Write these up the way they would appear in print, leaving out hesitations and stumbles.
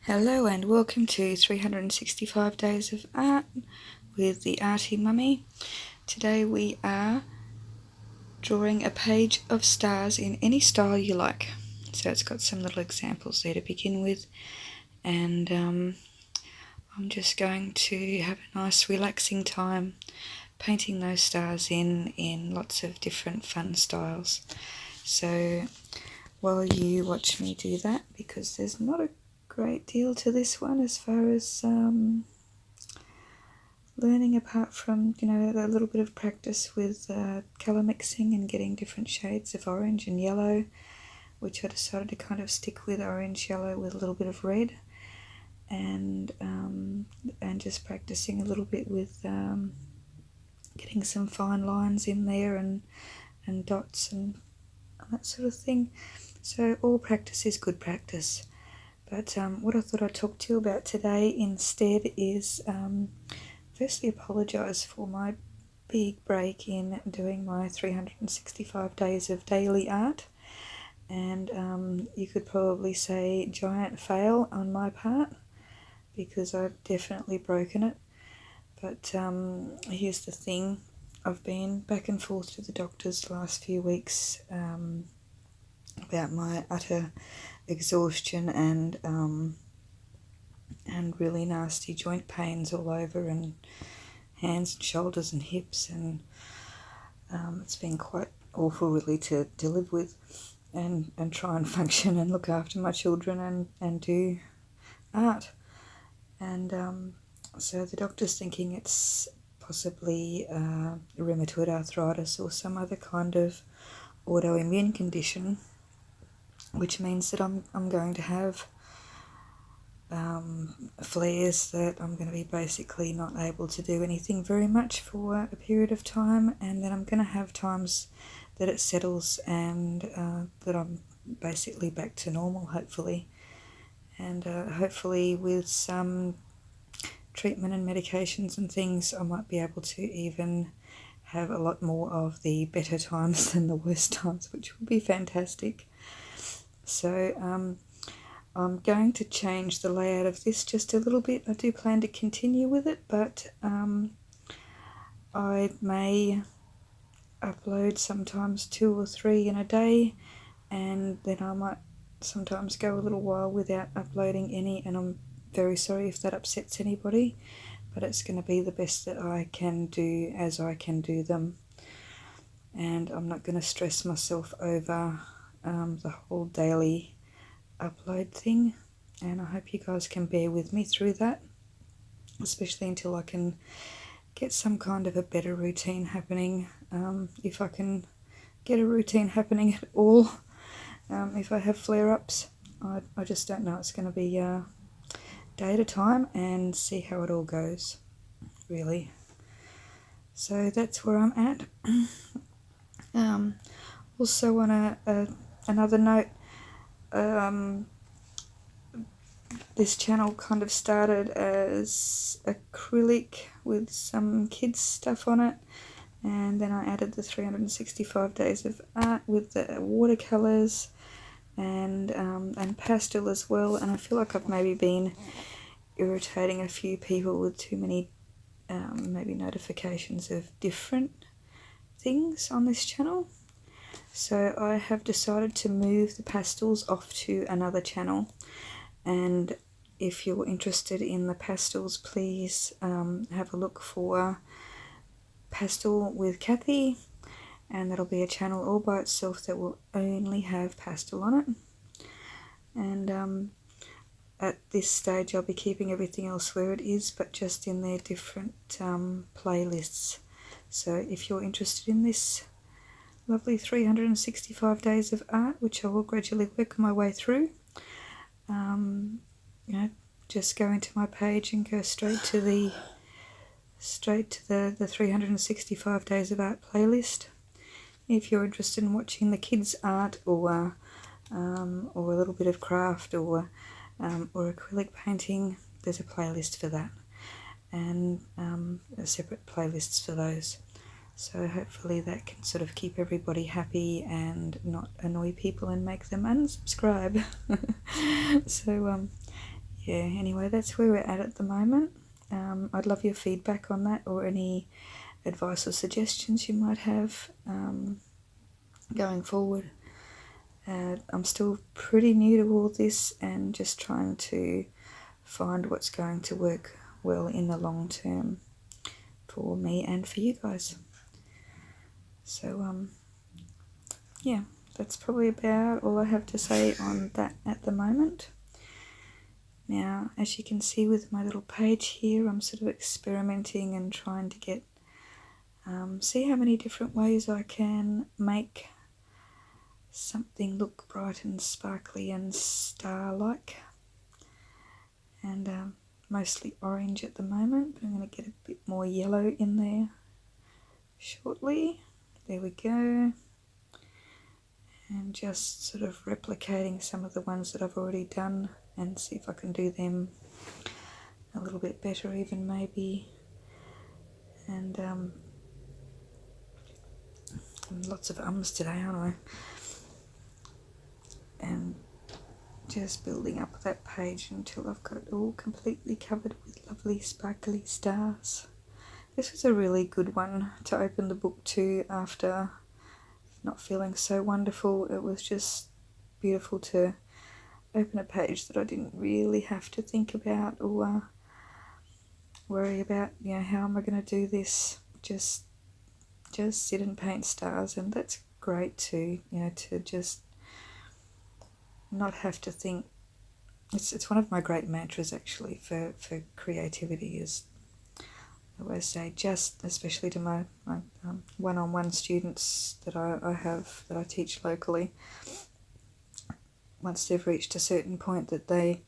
Hello and welcome to 365 Days of Art with the Arty Mummy. Today we are drawing a page of stars in any style you like. So it's got some little examples there to begin with, and I'm just going to have a nice relaxing time painting those stars in lots of different fun styles. So while you watch me do that, because there's not a great deal to this one as far as learning, apart from a little bit of practice with colour mixing and getting different shades of orange and yellow, which I decided to kind of stick with orange yellow with a little bit of red, and just practicing a little bit with getting some fine lines in there and dots and that sort of thing. So all practice is good practice. But what I thought I'd talk to you about today instead is firstly apologise for my big break in doing my 365 days of daily art, and you could probably say giant fail on my part, because I've definitely broken it. But here's the thing, I've been back and forth to the doctors the last few weeks about my utter exhaustion and really nasty joint pains all over, and hands and shoulders and hips, and it's been quite awful really to live with and try and function and look after my children and do art. And so the doctor's thinking it's possibly rheumatoid arthritis or some other kind of autoimmune condition, which means that I'm going to have flares that I'm going to be basically not able to do anything very much for a period of time, and then I'm going to have times that it settles and that I'm basically back to normal, hopefully. And hopefully with some treatment and medications and things, I might be able to even have a lot more of the better times than the worst times, which would be fantastic. So I'm going to change the layout of this just a little bit. I do plan to continue with it, but I may upload sometimes 2 or 3 in a day, and then I might sometimes go a little while without uploading any, and I'm very sorry if that upsets anybody, but it's going to be the best that I can do as I can do them, and I'm not going to stress myself over the whole daily upload thing, and I hope you guys can bear with me through that, especially until I can get some kind of a better routine happening, if I can get a routine happening at all. If I have flare-ups, I just don't know. It's going to be day at a time and see how it all goes, really. So that's where I'm at. Also on another note, this channel kind of started as acrylic with some kids stuff on it, and then I added the 365 days of art with the watercolors and pastel as well, and I feel like I've maybe been irritating a few people with too many maybe notifications of different things on this channel. So I have decided to move the pastels off to another channel, and if you're interested in the pastels, please have a look for Pastel with Kathy, and that'll be a channel all by itself that will only have pastel on it. And at this stage I'll be keeping everything else where it is, but just in their different playlists. So if you're interested in this lovely 365 days of art, which I will gradually work my way through, just go into my page and go straight to the 365 days of art playlist. If you're interested in watching the kids art, or a little bit of craft, or acrylic painting, there's a playlist for that, and separate playlists for those. So hopefully that can sort of keep everybody happy and not annoy people and make them unsubscribe. So yeah, anyway, that's where we're at the moment. I'd love your feedback on that, or any advice or suggestions you might have going forward. I'm still pretty new to all this and just trying to find what's going to work well in the long term for me and for you guys. So yeah, that's probably about all I have to say on that at the moment. Now, as you can see with my little page here, I'm sort of experimenting and trying to get see how many different ways I can make something look bright and sparkly and star-like. And mostly orange at the moment, but I'm going to get a bit more yellow in there shortly. There we go. And just sort of replicating some of the ones that I've already done and see if I can do them a little bit better even maybe. And lots of ums today, aren't I? And just building up that page until I've got it all completely covered with lovely sparkly stars. This was a really good one to open the book to after not feeling so wonderful. It was just beautiful to open a page that I didn't really have to think about or worry about, you know, how am I going to do this? Just sit and paint stars, and that's great too, you know, to just not have to think. It's one of my great mantras actually for creativity, is I always say, just, especially to my one-on-one students that I have, that I teach locally, once they've reached a certain point that they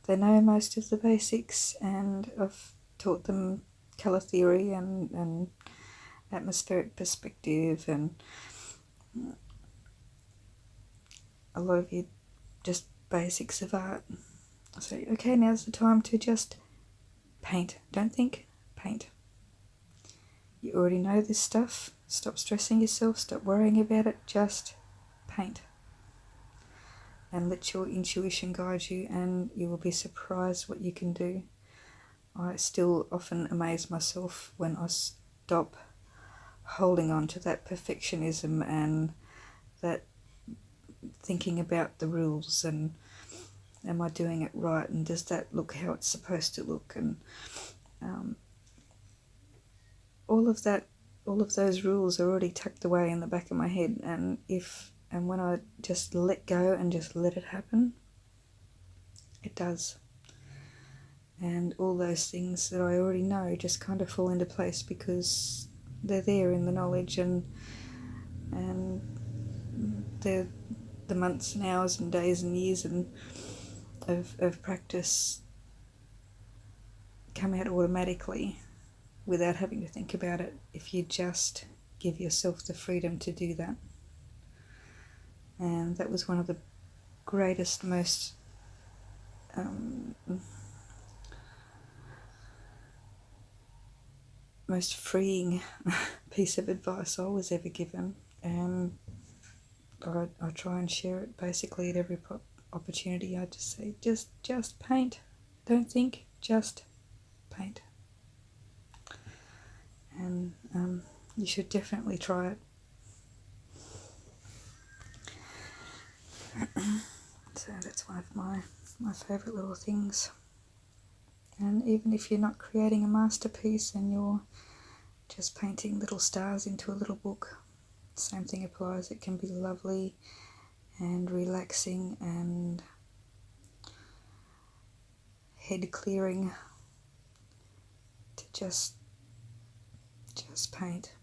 know most of the basics, and I've taught them colour theory and atmospheric perspective and a lot of your just basics of art. I say, okay, now's the time to just paint. Don't think, paint. You already know this stuff. Stop stressing yourself, stop worrying about it, just paint. And let your intuition guide you, and you will be surprised what you can do. I still often amaze myself when I stop holding on to that perfectionism and that thinking about the rules and am I doing it right, and does that look how it's supposed to look, and all of those rules are already tucked away in the back of my head, and when I just let go and just let it happen, it does. And all those things that I already know just kind of fall into place because they're there in the knowledge, and the months and hours and days and years and of practice come out automatically without having to think about it, if you just give yourself the freedom to do that. And that was one of the greatest, most freeing piece of advice I was ever given. I try and share it basically at every opportunity. I just say, just paint. Don't think, just paint. And you should definitely try it. So that's one of my favourite little things. And even if you're not creating a masterpiece and you're just painting little stars into a little book, same thing applies. It can be lovely and relaxing and head clearing to just paint.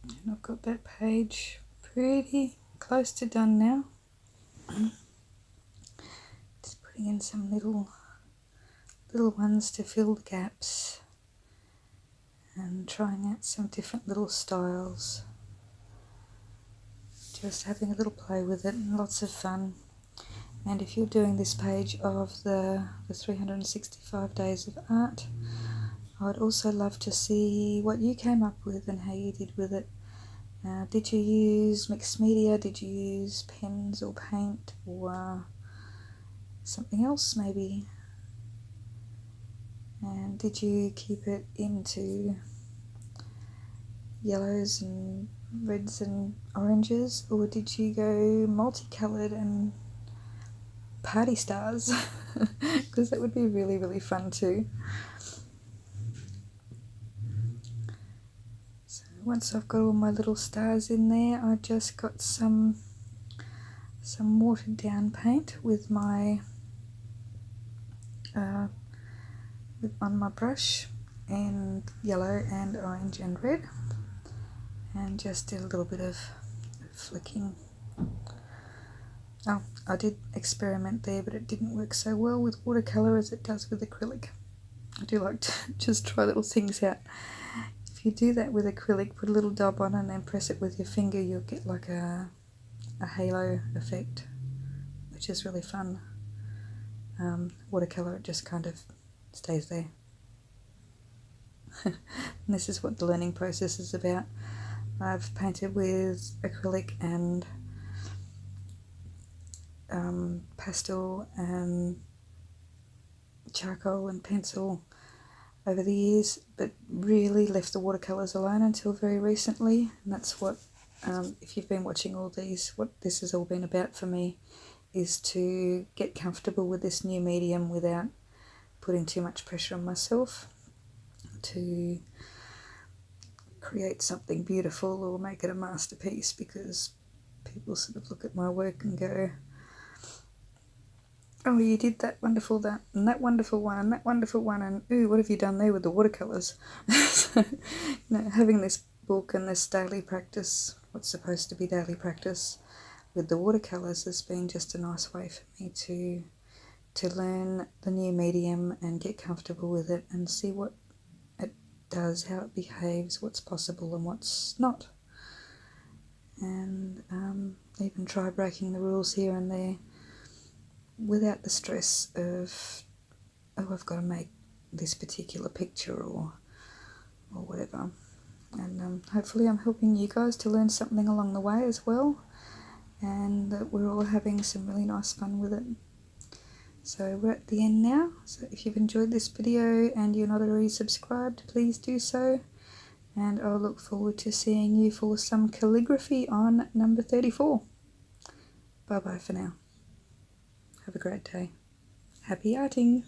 And I've got that page pretty close to done now. Just putting in some little ones to fill the gaps and trying out some different little styles. Just having a little play with it and lots of fun. And if you're doing this page of the 365 days of art, I'd also love to see what you came up with and how you did with it. Did you use mixed media? Did you use pens or paint or something else maybe? And did you keep it into yellows and reds and oranges, or did you go multicoloured and party stars? Because that would be really, really fun too. So once I've got all my little stars in there, I just got some watered down paint with my on my brush, and yellow and orange and red, and just did a little bit of flicking. Oh, I did experiment there, but it didn't work so well with watercolour as it does with acrylic. I do like to just try little things out. If you do that with acrylic, put a little dab on and then press it with your finger, you'll get like a halo effect, which is really fun. Watercolour, it just kind of stays there. And this is what the learning process is about. I've painted with acrylic and pastel and charcoal and pencil over the years, but really left the watercolours alone until very recently. And that's what, if you've been watching all these, what this has all been about for me is to get comfortable with this new medium without putting too much pressure on myself to create something beautiful or make it a masterpiece, because people sort of look at my work and go, oh, you did that wonderful that, and that wonderful one, and that wonderful one, and ooh, what have you done there with the watercolours? So, having this book and this daily practice, what's supposed to be daily practice with the watercolours, has been just a nice way for me to learn the new medium and get comfortable with it and see what it does, how it behaves, what's possible and what's not. And even try breaking the rules here and there without the stress of, oh, I've got to make this particular picture or whatever. And hopefully I'm helping you guys to learn something along the way as well, and that we're all having some really nice fun with it. So we're at the end now, so if you've enjoyed this video and you're not already subscribed, please do so, and I'll look forward to seeing you for some calligraphy on number 34. Bye bye for now. Have a great day. Happy arting!